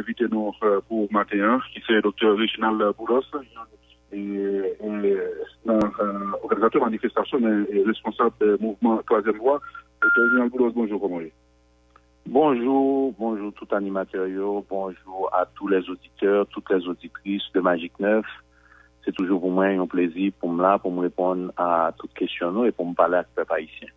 invité nous pour matin, qui c'est Dr. Reginald Boulos, organisateur de manifestation et responsable du mouvement Troisième Voie. Dr. Reginald Boulos, bonjour, comment est-ce? Bonjour tout animateur, bonjour à tous les auditeurs, toutes les auditrices de Magic 9. C'est toujours pour moi un plaisir pour me répondre à toutes questions et pour me parler avec le peuple haïtien.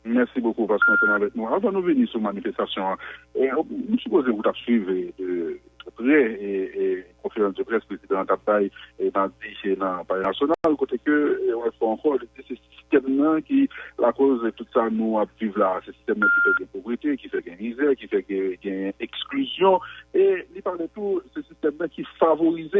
Merci beaucoup parce qu'on est avec nous. Avant de nous venir sur la manifestation, nous supposons que vous suivez de près et conférence de presse président Tapaï et dans le Palais national, côté que on fait encore ce système qui la cause de tout ça nous a vivre là, ce système qui fait de pauvreté, qui fait de misère, qui fait de exclusion et il parle de tout ce système qui favorise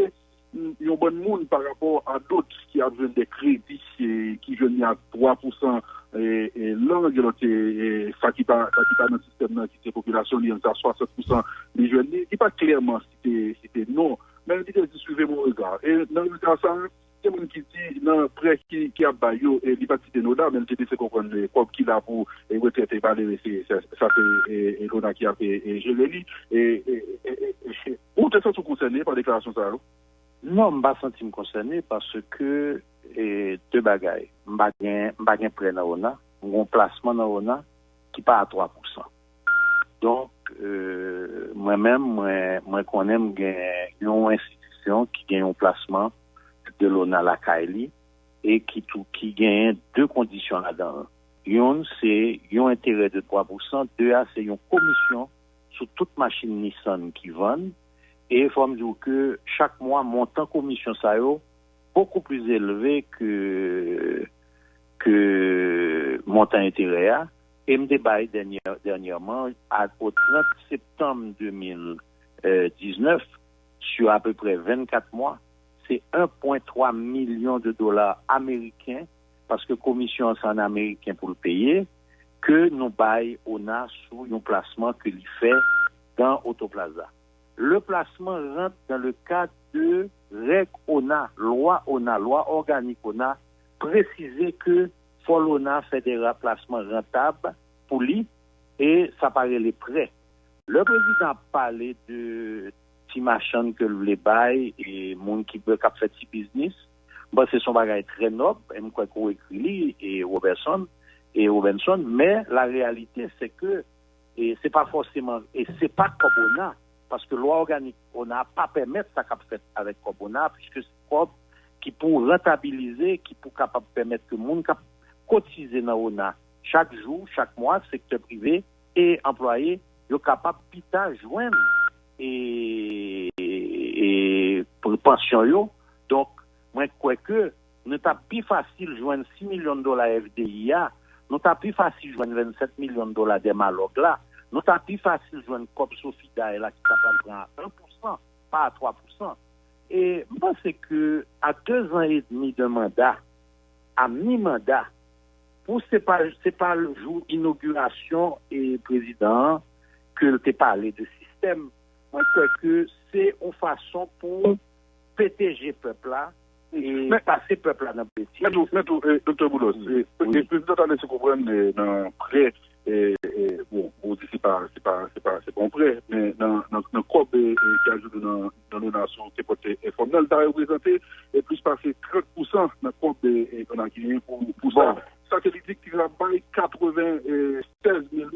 un bon monde par rapport à d'autres qui ont des crédits qui viennent à 3% et l'angle et ça qui pas dans le système qui c'est population il y a 60% des jeunes il pas clairement c'était non mais il dit suivez mon regard et dans le cas ça c'est monde qui dit non près qui a baillot et il pas citer nos dames mais il dit c'est comprendre comme qu'il a pour et retraite et parler ça fait et l'on qui a fait et je le lis et où te sens concerné par déclaration ça? Non, je ne me sens pas concerné parce que deux bagailles. Je n'ai pas prêt dans l'ONA, mon placement dans l'ONA qui part à 3%. Donc, moi-même, je connais une institution qui gagne un placement de l'ONA la Kaili et qui gagne deux conditions là-dedans. Une, c'est un intérêt de 3%. Deux, c'est une commission sur toute machine Nissan qui vendent. Et il faut me dire que chaque mois, montant commission ça est beaucoup plus élevé que montant intérêt. Et me débat dernièrement, au 30 septembre 2019, sur à peu près 24 mois, c'est 1,3 million de dollars américains, parce que commission c'est en américain pour le payer, que nous baillons on a sous un placement que l'il fait dans Autoplaza. Le placement rentre dans le cadre de règle ONA, loi organique ONA, préciser que faut l'ONA fait des placements rentables pour lui et ça paraît les prêts. Le président a parlé de petits machins que les bail et monde qui veut faire petit business. Bon, c'est son bagage très noble, et moi qu'on écrit et Robinson, mais la réalité c'est que et c'est pas forcément et c'est pas comme ONA. Parce que la loi organique, on n'a pas permettre ça qu'a fait avec Cobona, puisque c'est Cob qui pour rentabiliser, qui pour capable permettre que le monde cotiser dans ONA chaque jour, chaque mois, secteur privé et employé, sont capable de joindre et pour pension yo. Donc, moi, je crois que nous avons plus facile de joindre 6 millions de dollars FDIA, nous avons plus facile de joindre 27 millions de dollars des Malog là. Nous avons plus facile de joindre comme Sofida là qui prend à 1%, pas à 3%. Et je pense que à 2 ans et demi de mandat, à mi-mandat, pour c'est pas le jour inauguration et président que tu parlé de système. Moi je crois que c'est une façon pour protéger peuple là et passer peuple là dans le petit. Mais tout, Dr. Boulos, le président a laissé comprendre dans prêt bon, on dit c'est pas bon prêt, mais dans le COB qui ajoute dans nos nations qui porte informel, il a représenté plus passer 30% dans le COB qu'on a gagné pour ça. Ça veut dire qu'il a baillé 96 000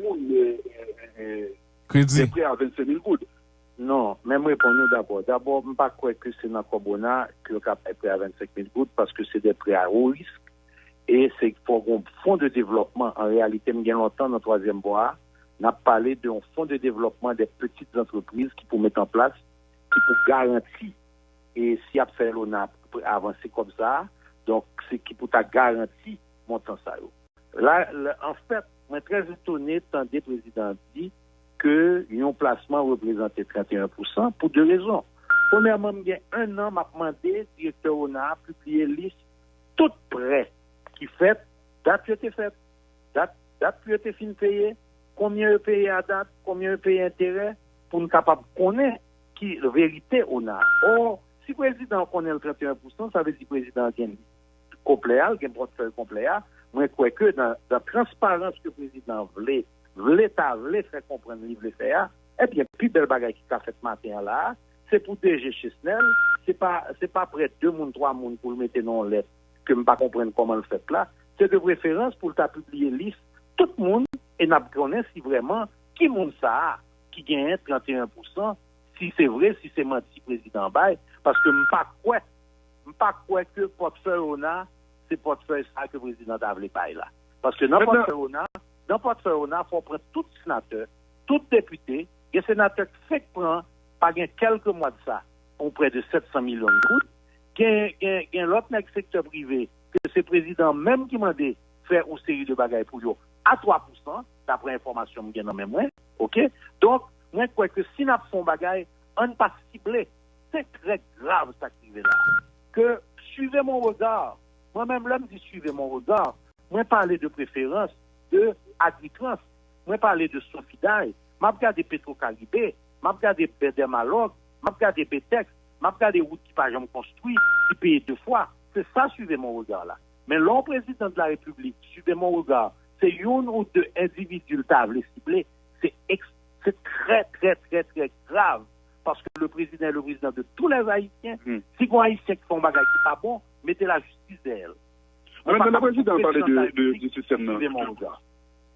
crédit prêt à 25 000 gouttes. Non, même répondons d'abord. D'abord, je ne crois pas que c'est dans le Cobona que le cap est prêt à 25 000 gouttes parce que c'est des prêts à haut risque. Et c'est pour un fonds de développement. En réalité, bien longtemps, dans le troisième bois, on a parlé d'un fonds de développement des petites entreprises qui pour mettre en place, qui pour garantir. Et si après on a avancé comme ça, donc c'est qui pour ta garantie montant ça. Là, en fait, je suis très étonné tant des présidents dit que un placement représentait 31% pour deux raisons. Premièrement, il y a un an, m'a demandé, directeur ONA, publier liste toute prêt qui fait, date qui a été faite, date qui a été fin payée, combien est payé à date, combien est payé intérêt, pour nous capable de connaître qui la vérité on a. Or, si le président connaît le 31%, ça veut dire que le président gagne complet, gagne portefeuille complet. Moi, je crois que dans la transparence que le président voulait faire comprendre, il voulait faire, Eh bien, plus belle bagaille qui a fait ce matin là, c'est pour DG Chesnel, c'est pas près de 2 moun, 3 moun pour le mettre dans lettre que me pas comprendre comment le fait là. C'est de préférence pour le publier liste tout le monde et n'a connaît si vraiment qui monde ça qui gagne 31%, si c'est vrai, si c'est menti président Baye, parce que pas quoi que portefeuille on a, c'est portefeuille ça que le président Davle Baye là. Parce que dans portefeuille on a, faut prendre tout sénateur, tout député, et sénateur qui fait prendre pas quelques mois de ça, on près de 700 millions de routes, gain l'autre secteur privé que c'est président même qui m'a dit faire une série de bagages pour eux à 3%, d'après information que j'ai dans mes mains, OK? Donc, moi, je crois que si nous faisons bagages, on ne pas ciblé. C'est très grave, ça qui est là. Que, suivez mon regard. Moi-même, là, je dis suivez mon regard. Moi, parler de préférence de Agritrans. Moi, parler de Sofidaï. Moi, regarder Petro-Caribé. Moi, regarder Bedermalog. Moi, regarder Betex. Moi, regarder routes qui pas jamais construit, qui paye 2 fois. C'est ça, suivez mon regard là. Mais l'homme président de la République, suivez mon regard, c'est une ou deux individus ciblés, c'est très, très, très, très grave. Parce que le président est le président de tous les Haïtiens. Si les Haïtiens qui font bagage qui pas bon, mettez la justice d'elle. Le président parlait du système. Suivez mon regard.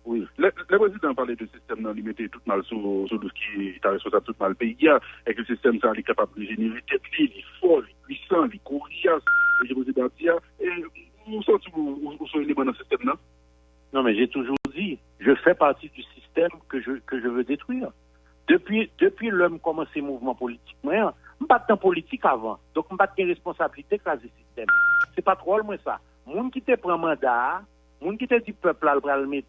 Oui. Le président parlait du système, il mettait tout mal sur ce qui est responsable tout mal le pays. Et que le système, ça, il est capable de générer tête, il est fort, il est puissant, il est coriace, il est président. Et vous sentez où sont les éléments dans ce système-là? Non, mais j'ai toujours dit, je fais partie du système que je veux détruire. Depuis l'homme commence ses mouvements politiques, moi, je ne suis pas dans politique avant. Donc, je n'ai pas de responsabilité dans le système. C'est pas trop loin ça. Moun qui te prend mandat, moun qui te dit peuple là, le mettre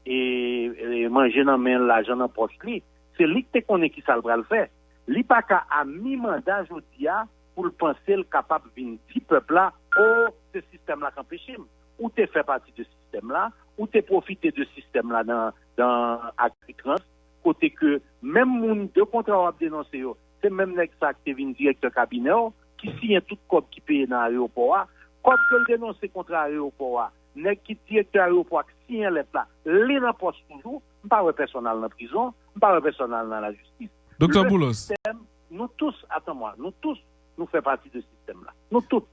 et manger dans main l'argent dans poche li, c'est lui qui te connaît qui ça le faire. Li pas qu'à mi-mandat jodi a pour le penser le capable venir dit peuple là, oh, ce système là qu'empêche ou tu fais partie de ce système là, ou tu profiter de ce système là dans Agritrans, côté que même moun de contrat à dénoncer c'est même nèg ça qui vient directeur cabinet qui signe tout code qui paye dans l'aéroport, code que le dénoncer contre l'aéroport, nèg qui directeur aéroport qui signe lettre là, les dans poste toujours, pas personnel dans prison, pas personnel dans la justice. Docteur Boulos. Nous tous, attends-moi, nous faisons partie de ce système là. Nous tous.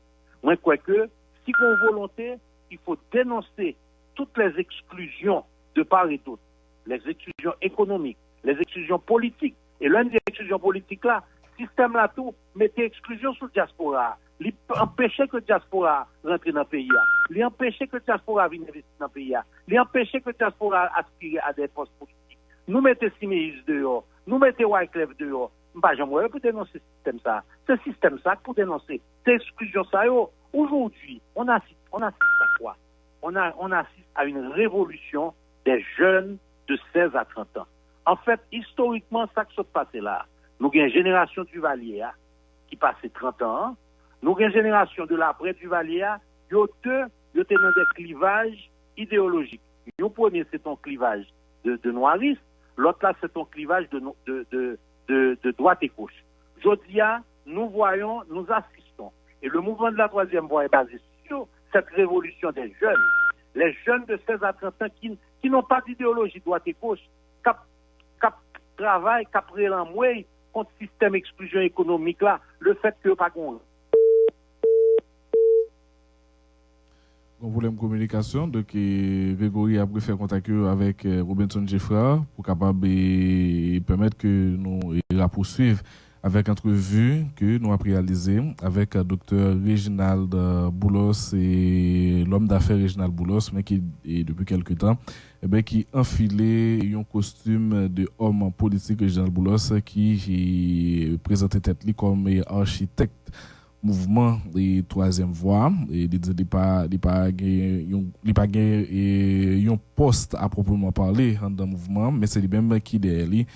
Moi je crois que si on a volonté, il faut dénoncer toutes les exclusions de part et d'autre, les exclusions économiques, les exclusions politiques. Et l'une des exclusions politiques là, système là tout, mettez exclusion sur le diaspora. Il empêchait que le diaspora rentre dans le pays. Il empêchait que le diaspora vienne investir dans le pays. Il empêchait que le diaspora aspire à des postes politiques. Nous mettons Siméis dehors, nous mettons Wyclef dehors. Pas jamais pour dénoncer ce système ça. Ce système ça pour dénoncer. Ces exclusions ça. Aujourd'hui, on assiste à quoi? On assiste à une révolution des jeunes de 16 à 30 ans. En fait, historiquement, ça qui s'est passé là, nous avons une génération du Valier qui passait 30 ans. Nous avons une génération de l'après du Valier, ils étaient dans des clivages idéologiques. Le premier, c'est un clivage de noirisme. L'autre, là, c'est un clivage de droite et gauche. Aujourd'hui, nous assistons. Et le mouvement de la troisième voie est basé sur cette révolution des jeunes. Les jeunes de 16 à 30 ans qui n'ont pas d'idéologie droite et gauche, qui travaillent, qui prennent l'amouille contre le système d'exclusion économique là, le fait que pas qu'on. On voulait une communication, donc Grégory a pris faire contact avec Robinson Jeffra pour capable permettre que nous la poursuivre avec entrevue que nous avons réalisé avec le docteur Réginald Boulos et l'homme d'affaires Réginald Boulos, mais qui depuis quelque temps qui enfilé un costume de homme politique Réginald Boulos qui présentait tête comme architecte mouvement de troisième voie et il pas un poste à proprement parler dans le mouvement, mais c'est lui-même qui derrière lui.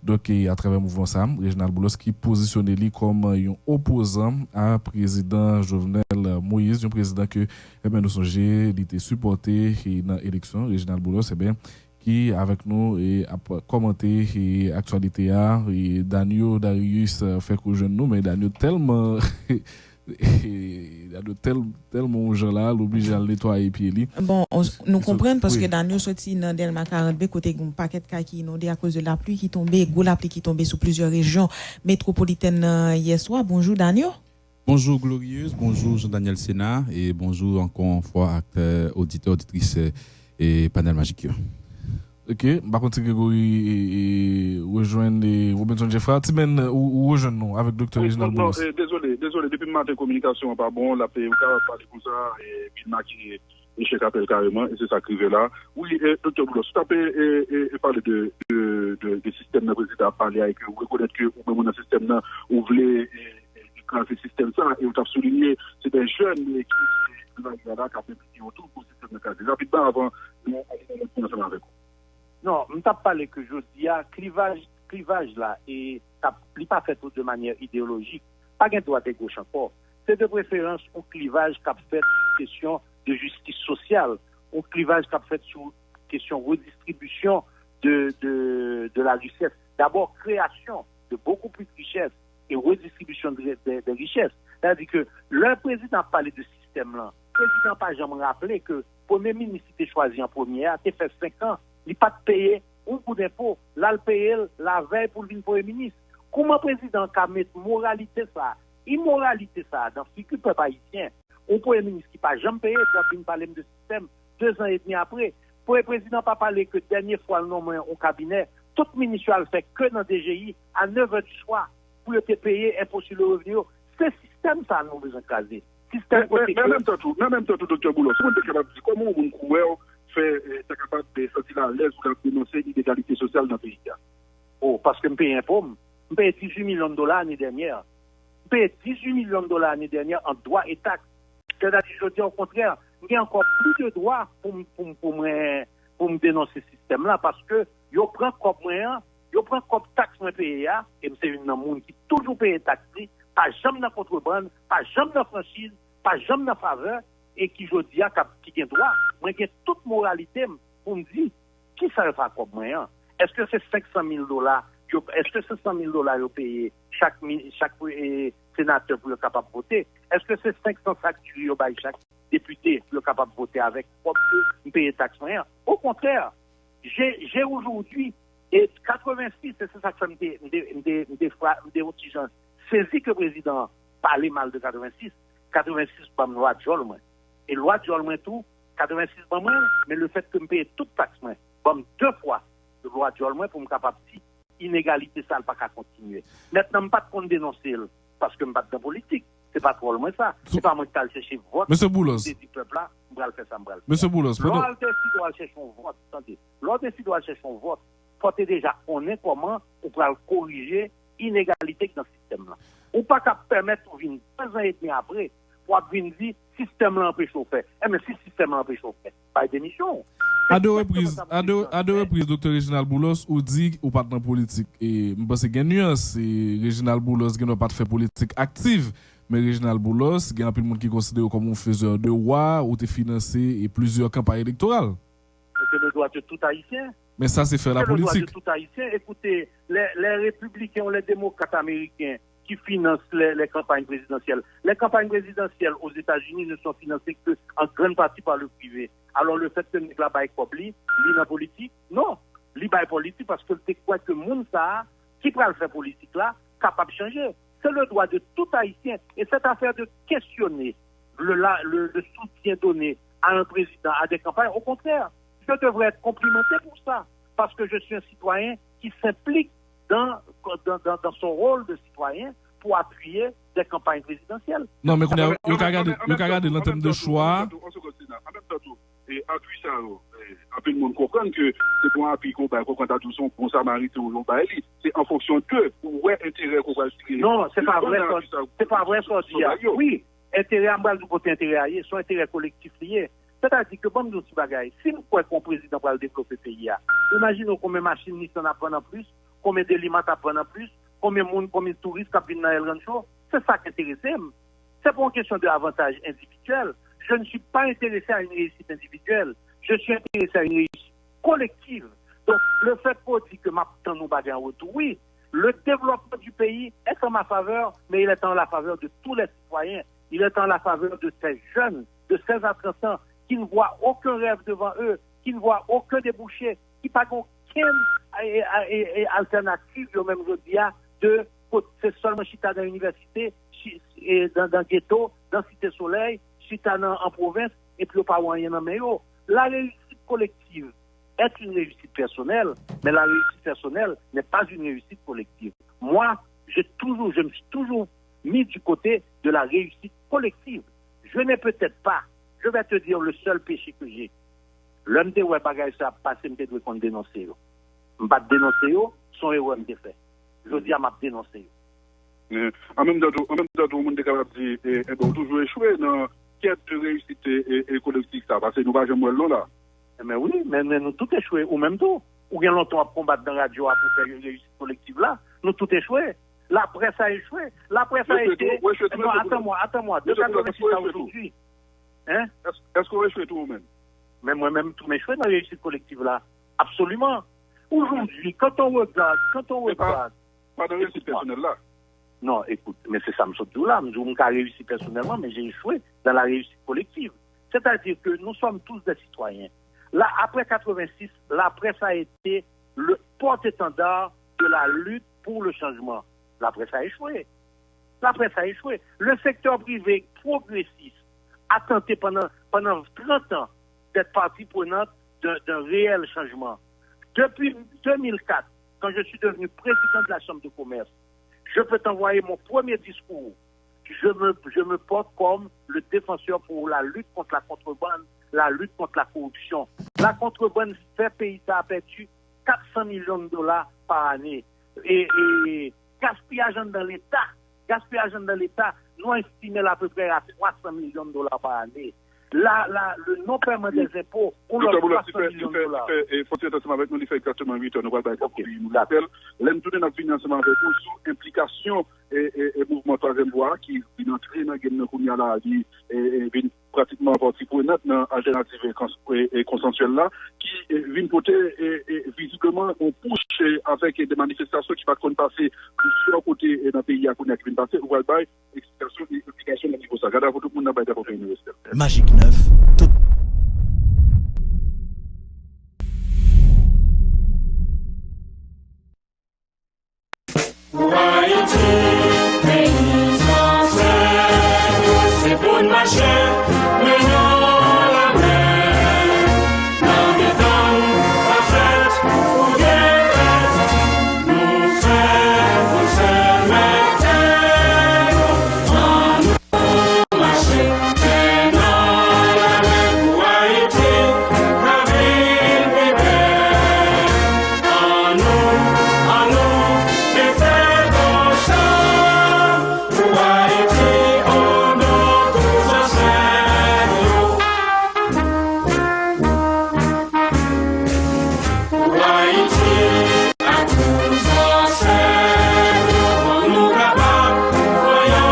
Donc, à travers le mouvement SAM, Réginald Boulos qui positionne lui comme un opposant à président Jovenel Moïse, un président que nous sommes il était supporté dans l'élection. Réginald Boulos, qui avec nous a commenté l'actualité et Daniel Darius fait que je nous, mais Daniel tellement Il y a de tellement gens là, l'obligé à le nettoyer puis lui. Bon, nous comprenons parce que dans nous sorti dans Delma 40B côté un paquet de cas qui inondé à cause de la pluie qui tombait, gros la pluie qui tombait sur plusieurs régions métropolitaines hier soir. Bonjour Daniel. Bonjour Glorieuse, bonjour Jean-Daniel Sénat et bonjour encore une fois auditeurs, auditrices et panel magique. Ok, par contre, Grégory rejoindre Robinson Jeffra. Timen, ou rejoindre nous avec Dr. Reginald Boulos. Désolé, depuis le matin, communication pas bon, la paix, on va parler comme ça, et puis qui échec appel carrément, et c'est ça qui est là. Oui, Dr. Boulos, tu as parlé de système de président, parler avec vous, reconnaître que vous dans le système, vous voulez le système ça, et vous avez souligné, c'est des jeunes qui ont fait autour pour le système de cadre. Rapidement, avant, nous allons commencer avec vous. Non, je ne t'ai parlé que je dis, clivage là, et ça n'est pas fait de manière idéologique, pas qu'un droit et gauche encore. C'est de préférence un clivage qui a fait question de justice sociale, un clivage qui a fait sur question de redistribution de la richesse. D'abord, création de beaucoup plus de richesses et redistribution de richesses. C'est-à-dire que le président a parlé de système là. Le président n'a pas jamais rappelé que le premier ministre qui était choisi en premier, a fait 5 ans. Il n'a pas payé un coup d'impôt, là, le payer la veille pour le Premier ministre. Comment le président a mis moralité ça, immoralité ça, dans ce qui peut pas haïtien, un Premier ministre qui n'a pas jamais payé, pour venir parler de système, 2 ans et demi après, pour le président n'a pas parlé que dernière fois le nom au cabinet, tout ministre a fait que dans DGI à 9h du soir pour te payer impôt sur le revenu. C'est système ça, nous besoin de caser. Système mais même temps, docteur Boulos, comment vous pouvez faire capable de sortir à l'aise ou de dénoncer l'inégalité sociale dans le pays? Oh, parce que je paye un pomme. Je paye 18 millions de dollars l'année dernière. Je paye 18 millions de dollars l'année dernière en droits et taxes. C'est-à-dire que je dis au contraire, il y a encore plus de droits pour me dénoncer ce système-là parce que je prends comme taxe mon pays, et c'est une monde qui toujours paye taxe, pas jamais dans contrebande, pas jamais dans franchise, pas jamais dans faveur, et qui je dis qui a droit, moi j'ai toute moralité pour me dire qui ça va comme moyen. Est-ce que c'est 500 000 dollars? Est-ce que c'est 100 000 dollars payé chaque sénateur pour être capable de voter? Est-ce que c'est 500 factures par chaque député pour être capable de voter avec pour payer taxe moyen? Au contraire, j'ai aujourd'hui et 86, c'est ça que des gens saisi que le président parlait mal de 86 pas me loi de Jolme. Et loi de Jolme tout, 86 pas moins, mais le fait que je paye toute taxe moins, bon 2 fois de loi de Jolme pour me capable de inégalité ça pas qu'à continuer. Maintenant, je ne pas de dénoncer parce que je ne pas de politique. C'est pas trop loin ça. C'est pas moi qui vais chercher vote. Monsieur Boulos. Monsieur Boulos. L'autre doit chercher un vote. Attendez. L'autre doit chercher un vote. Faut déjà connaître comment on peut corriger l'inégalité dans ce système-là. Ou pas qu'à permettre de venir 2 ans et demi après pour venir dire système-là empêche de faire. Mais si le système-là empêche de faire, pas de démission. À deux reprises, Dr. Reginald Boulos, ou dit ou pas dans politique. Et je pense que il y a une nuance. Reginald Boulos n'a pas fait politique active. Mais Reginald Boulos, il y a un peu de monde qui considère comme un faiseur de roi ou te financé et plusieurs campagnes électorales. C'est le droit de tout haïtien. Mais ça, c'est faire la politique. C'est le droit de tout haïtien. Écoutez, les républicains ou les démocrates américains qui financent les campagnes présidentielles. Les campagnes présidentielles aux États-Unis ne sont financées qu'en grande partie par le privé. Alors le fait que nous là bas écobli, li dans politique, non, li bas politique parce que tu crois que monde ça qui peut le faire politique là capable de changer. C'est le droit de tout haïtien et cette affaire de questionner le soutien donné à un président, à des campagnes, au contraire, je devrais être complimenté pour ça parce que je suis un citoyen qui s'implique dans son rôle de citoyen pour appuyer des campagnes présidentielles. Non, mais il y a regardé l'entente de choix. Et appui ça, un peu de monde comprendre que c'est pour un appui qu'on va tout son bon samaritain ou l'on c'est en fonction de ouais intérêt qu'on va tirer. Non, c'est pas vrai ça. C'est pas vrai ça aussi. Oui, intérêt en bas du côté intérêt, son intérêt collectif lié. C'est-à-dire que bon nous petit bagaille, si nous croyons qu'on président va le développer pays là. Imaginez combien de machines Nissan apprennent en plus, combien d'éléments apprennent en plus, combien de touristes qui viennent dans le rancho. C'est ça qui intéresse. C'est pas une question de avantage individuel. Je ne suis pas intéressé à une réussite individuelle. Je suis intéressé à une réussite collective. Donc, le fait qu'on dit que maintenant nous bagarre en retour, oui, le développement du pays est en ma faveur, mais il est en la faveur de tous les citoyens. Il est en la faveur de ces jeunes de 16 à 30 ans qui ne voient aucun rêve devant eux, qui ne voient aucun débouché, qui n'ont aucune alternative, au même jour de c'est seulement chita dans l'université, dans le ghetto, dans Cité Soleil, chita en province, et puis pas rien dans mais la réussite collective est une réussite personnelle, mais la réussite personnelle n'est pas une réussite collective. Moi, je me suis toujours mis du côté de la réussite collective. Je n'ai peut-être pas, je vais te dire le seul péché que j'ai. L'homme de ouais bagage ça passé me doit qu'on dénoncer. M'pas dénoncer son héros me fait. Je dis à m'a dénoncer. En même temps, tout le monde est capable de dire bon toujours échouer dans quête de réussite et collective ça parce que nous pas jamais là. Mais oui, mais nous tout échoué ou même tout. Ou bien longtemps à combattre dans la radio pour faire une réussite collective là, nous tout échoué. La presse a échoué. La presse a été. Non, attends-moi. De 86 à aujourd'hui. Hein? Est-ce qu'on échoué tout même? Mais moi-même, tout m'échoué dans la réussite collective là. Absolument. Aujourd'hui, quand on regarde. Pas de réussite personnelle là. Non, écoute, mais c'est ça, je dis là. Je n'ai pas réussi personnellement, mais j'ai échoué dans la réussite collective. C'est-à-dire que nous sommes tous des citoyens. Là, après 86, la presse a été le porte-étendard de la lutte pour le changement. La presse a échoué. Le secteur privé progressiste a tenté pendant 30 ans d'être partie prenante d'un réel changement. Depuis 2004, quand je suis devenu président de la Chambre de commerce, je peux t'envoyer mon premier discours. Je me porte comme le défenseur pour la lutte contre la contrebande, la lutte contre la corruption. La contrebande fait pays a perdu 400 millions de dollars par année. Et gaspillage dans l'État, nous estimons à peu près à 300 millions de dollars par année. Le non-paiement des impôts, on leur 300 millions de dollars. Il faut être avec nous, il fait exactement 8 heures. Nous allons nous appelle. L'aime tout notre financement avec nous sous implication et mouvement troisième voie qui vient entrer dans le game et pratiquement partie prenante dans l'alternative et consensuelle là, qui vient porter visiblement on pousse avec des manifestations qui vont passer plusieurs côtés dans le pays à qui viennent passer, ou alors explication de niveau ça. Regardez tout le monde n'a pas été pour l'université. Magique 9. Pour Haïti, pays français, c'est pour le marché, mais non la mer. Dans les temps, la fête, ou bien fête, nous se mettons dans nos marchés, mais non la mer. Pour Haïti, la ville est belle. En nous, et fait bon sang. Pour Haïti, on nous tous ensemble. Pour Haïti, à tous ensemble. On nous capables, voyons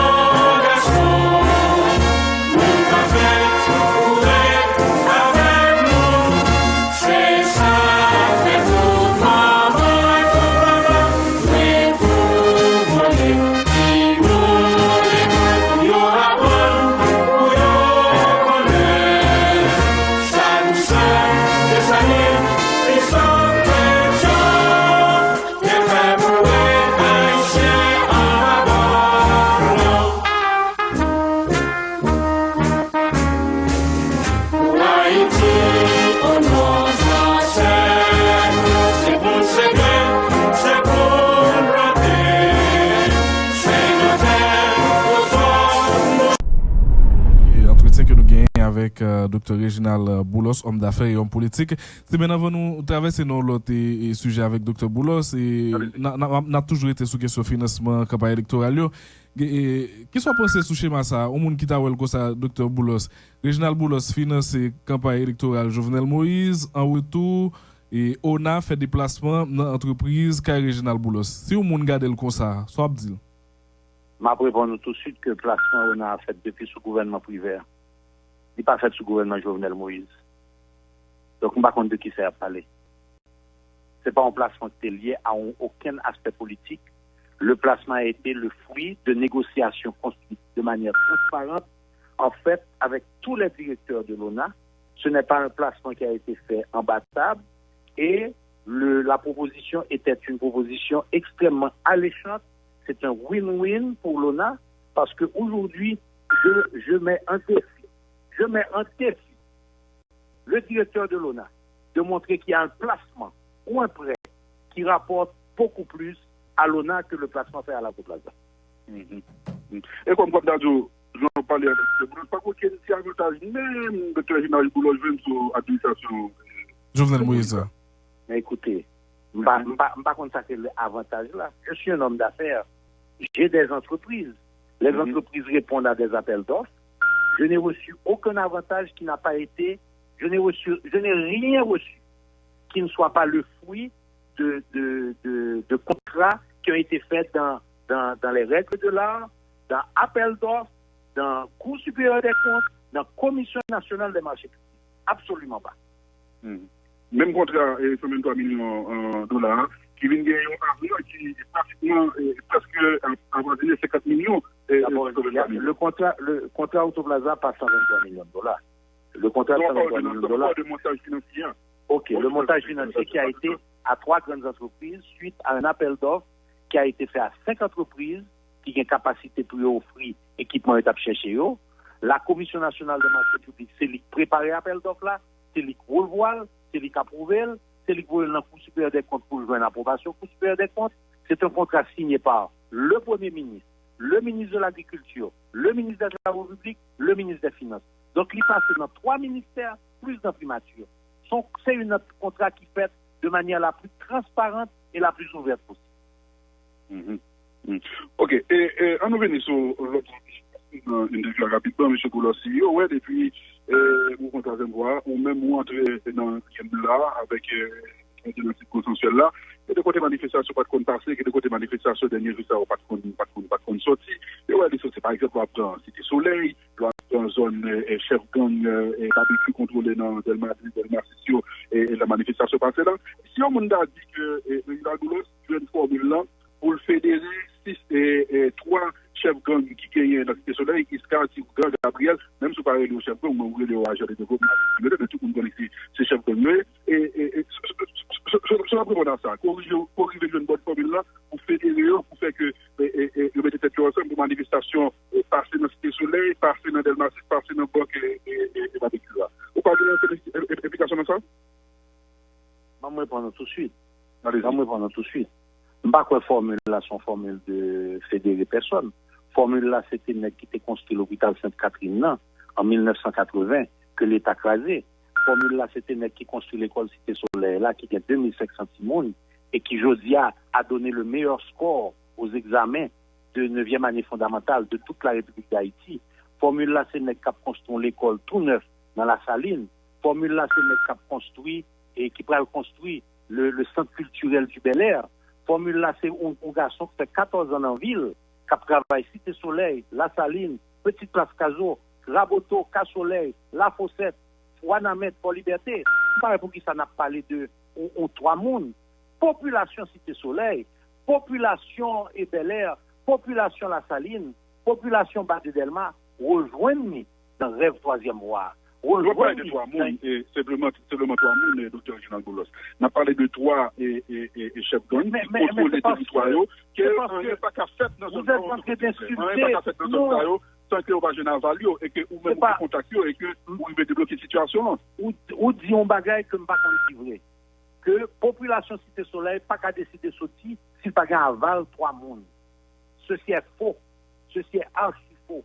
garçons. Nous pas fait pour être avec nous. C'est ça, fait tout maman et tout papa. Mais pour voler, qui nous les y aura bon, pour y connaître. Ça nous sert des années, et sans pression. Et fait pour être haïtien en abandon. Pour Haïti, on nous enseigne. C'est pour le secret, c'est pour le planter. C'est notre terre, nos forces, Et entretien que nous gagnons avec Dr. Réginald Boulos, homme d'affaires et homme politique. C'est maintenant avant nous traverser l'autre sujet avec Dr. Boulos et n'a toujours été sous question financement campagne électorale. Qui soit pensé sous schéma ça, au monde qui t'a wel comme ça Dr. Boulos. Réginald Boulos finance campagne électorale Jovenel Moïse en retour et on a fait déplacement dans l'entreprise qu'a Réginald Boulos. Si au monde garde le comme ça, soit dit. m'a répondu tout de suite que le placement on a fait depuis sous gouvernement privé. Il n'est pas fait sous gouvernement Jovenel Moïse. Donc, on ne sait pas de qui c'est à parler. Ce n'est pas un placement qui est lié à aucun aspect politique. Le placement a été le fruit de négociations construites de manière transparente, en fait, avec tous les directeurs de l'ONA. Ce n'est pas un placement qui a été fait en bas de table et la proposition était une proposition extrêmement alléchante. C'est un win-win pour l'ONA parce qu'aujourd'hui, je mets un défi. Je mets un défi. Le directeur de l'ONA de montrer qu'il y a un placement ou un prêt qui rapporte beaucoup plus à l'ONA que le placement fait à la Coplaza. Et comme Dadio, j'en parlais avec le Boulos, pas qu'il y ait un avantage même de Général Boulos sur l'administration. Jovenel Moïse. Mais écoutez, je ne sais pas consacrer l'avantage là. Je suis un homme d'affaires. J'ai des entreprises. Les entreprises répondent à des appels d'offres. Je n'ai reçu aucun avantage qui n'a pas été. Je n'ai rien reçu qui ne soit pas le fruit de contrats qui ont été faits dans les règles de l'art, dans appel d'offres, dans Cour supérieure des comptes, dans Commission nationale des marchés publics. Absolument pas. Même contrat, 123 millions de dollars, qui vient gagner un avenir qui est pratiquement presque avoisiné 50 millions. Le contrat Autoplaza passe 123 millions de dollars. Le contrat de 123 millions de dollars. Le montage financier. Ok, le montage financier qui a été à 3 grandes entreprises suite à un appel d'offres qui a été fait à 5 entreprises qui ont une capacité pour offrir équipement et chercher. La Commission nationale des marchés publics, c'est lui qui prépare l'appel d'offres là, c'est lui qui roule voile, c'est lui qui approuve, c'est lui qui roule dans la Cour supérieure des comptes pour jouer une approbation Cour supérieure des comptes. C'est un contrat signé par le Premier ministre, le ministre de l'Agriculture, le ministre des Travaux publics, le ministre des Finances. Donc, il passe dans 3 ministères plus d'imprimature. C'est un contrat qui fait de manière la plus transparente et la plus ouverte possible. Ok, et on nous venait sur l'autre interview rapidement, M. Goulossi, ouais, depuis vous comptez voir, ou même vous entrez dans le là avec dans cette consensuelle là, et de côté manifestation pas de compte passé, et de côté manifestation dernier jour ça pas de compte sorti. Et ouais, c'est par exemple dans Cité Soleil, dans zone chef gang et barbecue contrôlé dans Delma Sissio et la manifestation passée là. Si on m'a dit que la Goulos tu as une formule là pour le fédérer 6 et 3 chefs gang qui gagnent dans Cité Soleil, Iska, Tigouga, Gabriel, même si vous parlez de chef gang, vous voulez les agents de gouvernement, tout le monde connaît ces chefs gang et je vais dans ça, corriger une bonne formule là pour fédérer, pour faire que vous mettez tête ensemble pour manifestation, passer dans Cité Soleil, passer dans Delma, passer dans Boc et barbecue là. Vous parlez de l'implication dans ça? Je vais me répondre tout de suite. Je ne sais pas quoi formule là, son formule de fédérer personne. Formule là, c'était une qui était construit l'hôpital Sainte-Catherine en 1980, que l'État crasé. Formule là, c'était une qui construit l'école Cité Soleil là, qui a 2500 personnes et qui, Josia, a donné le meilleur score aux examens de 9e année fondamentale de toute la République d'Haïti. Formule là, c'est une qui a construit l'école tout neuf dans la Saline. Formule là, c'est une qui a construit et qui pourrait construire le centre culturel du Bel-Air. Formule là, c'est un garçon qui fait 14 ans en ville, qui travaille Cité Soleil, La Saline, Petite Place Caso, Raboto, Cas-Soleil, La Fossette, Ouanamet, pour Liberté. C'est pour qui ça n'a pas parlé de 3 mondes. Population Cité Soleil, population et Bel-Air, population La Saline, population Bas-de-Delma, rejoignez dans Rêve 3e mois. On va parler de 3 mondes, et simplement 3 mondes, docteur Général Boulos. On a parlé de 3 et chef gang, qui contrôlent les territoires, qui n'est pas qu'à faire dans un territoire, sans que vous ne pas value et que vous même vous contactez et que vous pouvez débloquer la situation. Ou disons bagaille que je ne pas vrai. Que population Cité Soleil pas qu'à décider de sortir s'il pas qu'à aval 3 mondes. Ceci est faux. Ceci est archi faux.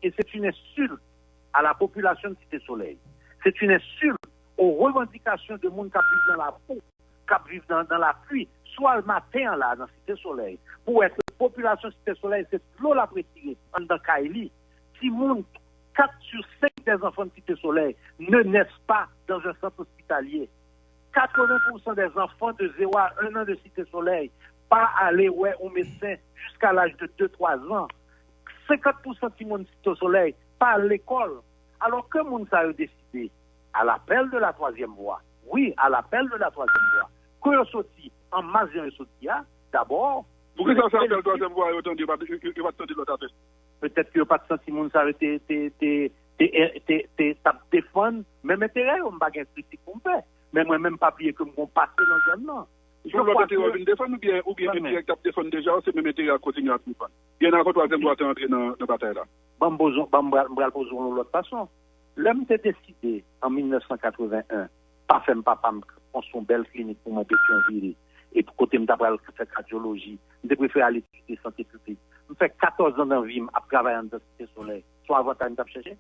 Et c'est une insulte à la population de Cité Soleil. C'est une insulte aux revendications de monde qui vivent dans la peau, qui vivent dans la pluie, soit le matin là, dans Cité Soleil, pour être population Cité Soleil, c'est l'eau la prétirée dans Kaili. Si monde 4 sur 5 des enfants de Cité Soleil ne naissent pas dans un centre hospitalier, 80% des enfants de 0 à 1 an de Cité Soleil pas aller au médecin jusqu'à l'âge de 2-3 ans, 50% du monde de Cité Soleil pas à l'école, alors que monde ça a décidé à l'appel de la 3e voie, oui, à l'appel de la 3e voie, que sorti en masse sorti d'abord, Pour que ça soit le troisième voie, autant de l'autre affaire. Peut-être qu'il n'y a pas de sentiment de ça, défendre, même intérêt, on ne va pas critique qu'on fait. Mais moi-même, pas oublier que on passe dans le zone, non. Je crois que tu défendre ou bien tu défendre déjà, c'est même intérêt à continuer à défendre. Bien encore, troisième voie, tu entrer dans la bataille là. Bon, je vais poser de l'autre façon. L'homme s'est décidé en 1981, pas faire papa, on son belle clinique pour mon Pétionville. Et pour côté m'tapral faire cardiologie, je préfère aller étudier santé publique. Je fais 14 ans dans vie à travailler dans la Cité Soleil. Soit avantage m'tap chercher.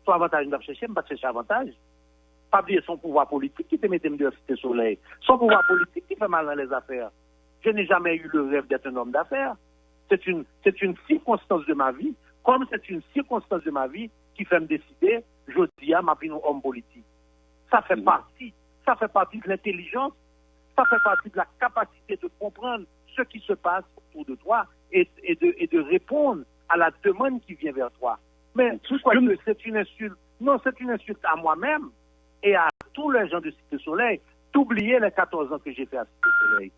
Soit avantage m'tap chercher, m'pas chercher avantage. Pas oublier son pouvoir politique qui te mettait dans la Cité Soleil. Son pouvoir politique qui fait mal dans les affaires. Je n'ai jamais eu le rêve d'être un homme d'affaires. C'est une circonstance de ma vie, comme c'est une circonstance de ma vie qui fait me décider, je dis à ma vie homme politique. Ça fait partie de l'intelligence. Ça fait partie de la capacité de comprendre ce qui se passe autour de toi et de répondre à la demande qui vient vers toi. Mais c'est une insulte. Non, c'est une insulte à moi-même et à tous les gens de Cité Soleil d'oublier les 14 ans que j'ai fait à Cité Soleil,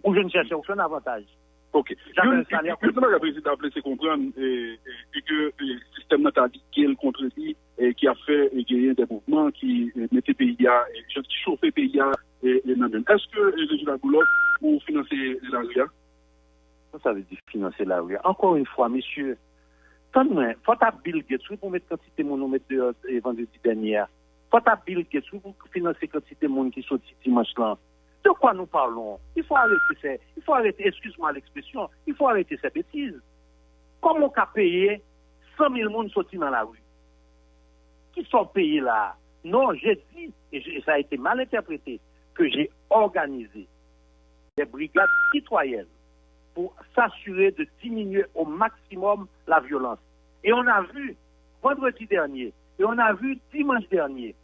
où je ne cherchais aucun avantage. Ok. Le président a laissé comprendre et que le système n'a pas dit qu'il contredit et qui a fait gagner des mouvements qui mettaient PIA et qui chauffaient PIA et est-ce que le général Boulos pour financer la RIA? Ça veut dire financer la RIA. Encore une fois, monsieur, il faut à Bill Gates pour mettre quantité de monde vendredi dernier. Il faut à Bill Gates pour financer quantité de monde qui sont dimanche là. De quoi nous parlons? Il faut arrêter, excuse-moi l'expression, il faut arrêter ces bêtises. Comment on a payé 100 000 personnes sortis dans la rue? Qui sont payés là? Non, j'ai dit, et ça a été mal interprété, que j'ai organisé des brigades citoyennes pour s'assurer de diminuer au maximum la violence. Et on a vu vendredi dernier, et on a vu dimanche dernier,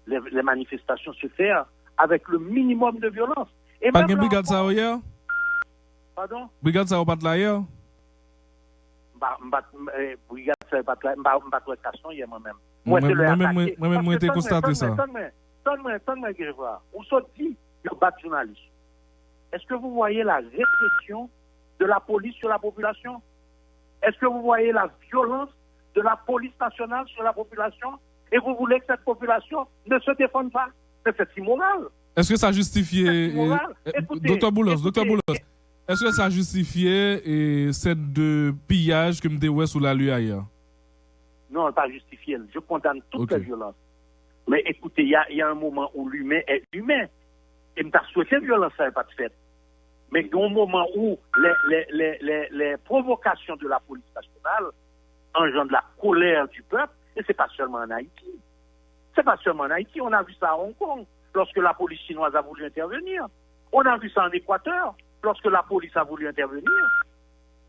les manifestations se faire avec le minimum de violence. Et pas de brigade ça hier? Pardon? Brigade ça pas de là hier? Brigade ça pas de là, m'ba question hier moi-même. Moi-même, j'ai constaté ça. Donne-moi que je vois. On se dit, le bat journaliste. Est-ce que vous voyez la répression de la police sur la population? Est-ce que vous voyez la violence de la police nationale sur la population? Et vous voulez que cette population ne se défende pas? C'est immoral. Est-ce que ça justifiait, Docteur Boulos, est-ce que ça justifiait cette de pillage que me déwait sous la lue ailleurs? Non, pas justifié. Je condamne toutes les violences. Mais écoutez, il y a un moment où l'humain est humain. Et je souhaité que violence n'a pas de fait. Mais il y a un moment où les provocations de la police nationale engendrent la colère du peuple, et ce n'est pas seulement en Haïti. C'est pas seulement en Haïti, on a vu ça à Hong Kong, lorsque la police chinoise a voulu intervenir. On a vu ça en Équateur, lorsque la police a voulu intervenir.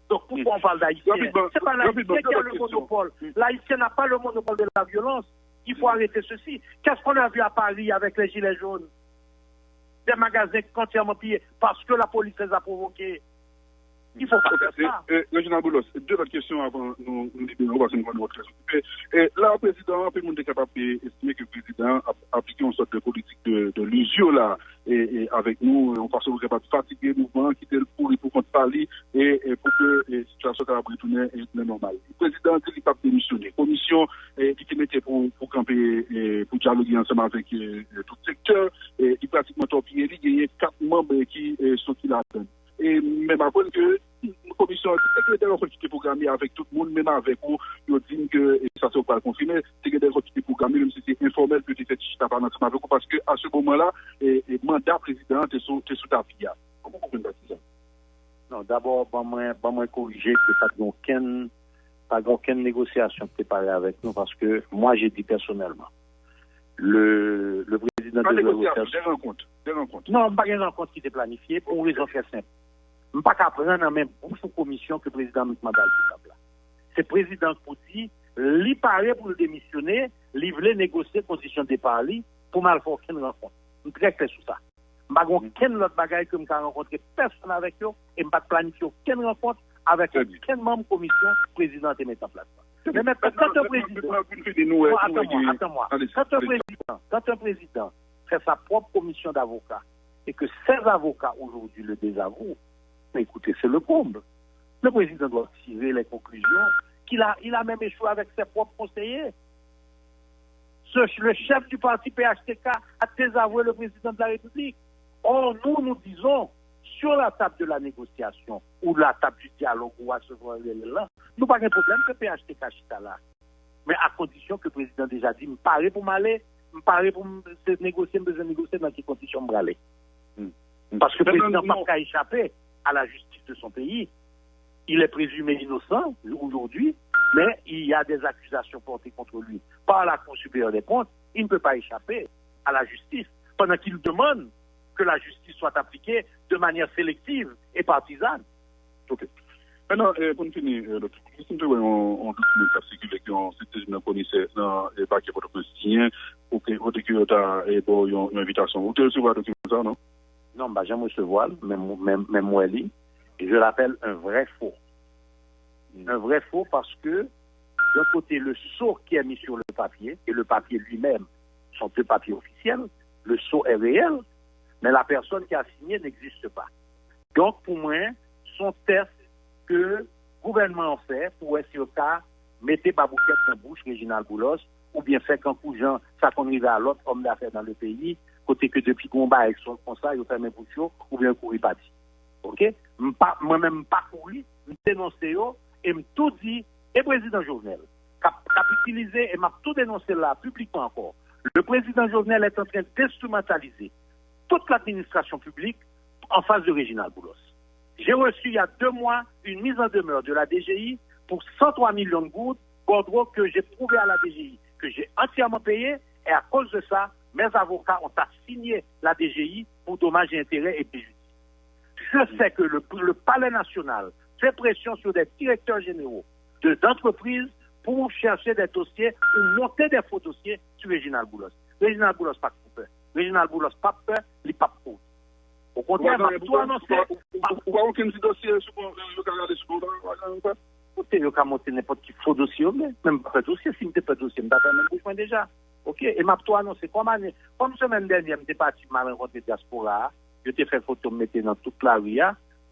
Donc pourquoi on parle d'Haïtien? C'est pas l'Haïtien qui a le monopole. L'Haïtien n'a pas le monopole de la violence. Il faut arrêter ceci. Qu'est-ce qu'on a vu à Paris avec les gilets jaunes? Des magasins entièrement pillés parce que la police les a provoqués. Il faut pas faire ça. Le général Boulos, deux autres questions avant nous libérer parce que nous allons être là, le président, tout le monde est capable d'estimer que le président a appliqué une sorte de politique de l'usure là, et avec nous, on pense qu'on est capable de fatiguer le mouvement, quitter le pour contre parler et pour que la situation soit retournée normale. Le président dit qu'il n'a pas démissionné. Commission qui mettait pour camper, pour dialoguer ensemble avec tout le secteur, il pratiquement torpillé, il y a 4 membres qui sont là. Et même après que la commission secrétaire qui était programmée avec tout le monde, même avec vous, ils disent que ça ne sera pas confirmé, secrétaire qui était programmé, même si c'est informel, que tu fais avec vous, parce qu'à ce moment-là, le mandat président est sous ta fille. Comment vous comprenez ça? Non, d'abord, moi corriger que pas aucune négociation préparée avec nous, parce que moi, j'ai dit personnellement, le président de des rencontres. Non, pas une rencontre qui était planifiée pour une raison très simple. Je ne peux pas prendre en même pour commission que le président m'a dit. C'est le président qui dit, il paraît pour le démissionner, il voulait négocier conditions de départ pour mal faire aucune rencontre. Je suis très clair sur ça. Je n'ai pas aucun autre bagage que je n'ai rencontré personne avec eux et je n'ai pas planifié aucune rencontre avec aucun membre de commission que le président a mis en place. Mais maintenant, quand un président fait sa propre commission d'avocats et que ces avocats aujourd'hui le désavouent, Mais écoutez, c'est le comble. Le président doit tirer les conclusions il a même échoué avec ses propres conseillers. Le chef du parti PHTK a désavoué le président de la République. Or, nous disons, sur la table de la négociation ou la table du dialogue ou à ce moment-là, nous pas de problème que PHTK chita là. Mais à condition que le président déjà dit, me paraît pour m'aller, me paraît pour négocier, me négocier dans quelles conditions me aller. Parce que le président n'a pas échappé à la justice de son pays. Il est présumé innocent aujourd'hui, mais il y a des accusations portées contre lui par la Cour supérieure des comptes. Il ne peut pas échapper à la justice pendant qu'il demande que la justice soit appliquée de manière sélective et partisane. Ok. Maintenant, pour nous finir, on document circulé qui ont été connaissé dans le paquet pour le signer pour que tu aies une invitation. Vous devez recevoir le document ça, non? Non, j'aime recevoir, même moi, je l'appelle un vrai faux. Un vrai faux parce que, d'un côté, le sceau qui est mis sur le papier, et le papier lui-même sont deux papiers officiels, le sceau est réel, mais la personne qui a signé n'existe pas. Donc, pour moi, son test que le gouvernement a fait pour essayer au cas, mettez Babouquet dans bouche, Réginald Boulos, ou bien fait qu'un coup de gens, ça qu'on arrive à l'autre homme d'affaires dans le pays, côté que depuis qu'on bat avec son conseil, il fait mes bouches, ou bien courir parti. Ok? Moi-même, pas courir, me dénoncer et me tout dit, et président Jovenel, cap utilisé et m'a tout dénoncé là, publiquement encore. Le président Jovenel est en train d'instrumentaliser toute l'administration publique en face de Réginald Boulos. J'ai reçu il y a 2 mois une mise en demeure de la DGI pour 103 millions de gouttes, bordereau que j'ai prouvé à la DGI, que j'ai entièrement payé, et à cause de ça, mes avocats ont assigné la DGI pour dommages et intérêts et préjudice. Je sais que le Palais national fait pression sur des directeurs généraux d'entreprises pour chercher des dossiers ou monter des faux dossiers sur Réginald Boulos. Réginald Boulos pas peur. Réginald Boulos pas peur, il pas peur. Au contraire, tout annoncé. Pourquoi aucun petit dossier sur le Canada sur le Écoutez, il y a monter n'importe quel faux dossier, même pas de dossier, si je n'ai pas de dossier, je vais même bouche déjà. Ok, et m'a tout annoncé. Comme semaine dernière, je suis parti, je m'ai rencontré diaspora, je t'ai fait photo, me mettre dans toute la rue,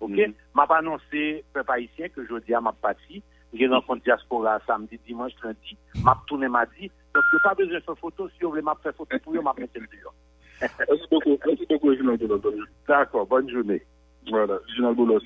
ok, m'a pas annoncé, peuple haïtien, que je dis à ma partie, j'ai rencontré diaspora samedi, dimanche, lundi, m'a tourné, m'a dit, donc je n'ai pas besoin de faire photo, si vous voulez m'a faire photo pour vous, m'a mettre le dehors. Merci beaucoup, Réginald Boulos. D'accord, bonne journée. Voilà, Réginald Boulos.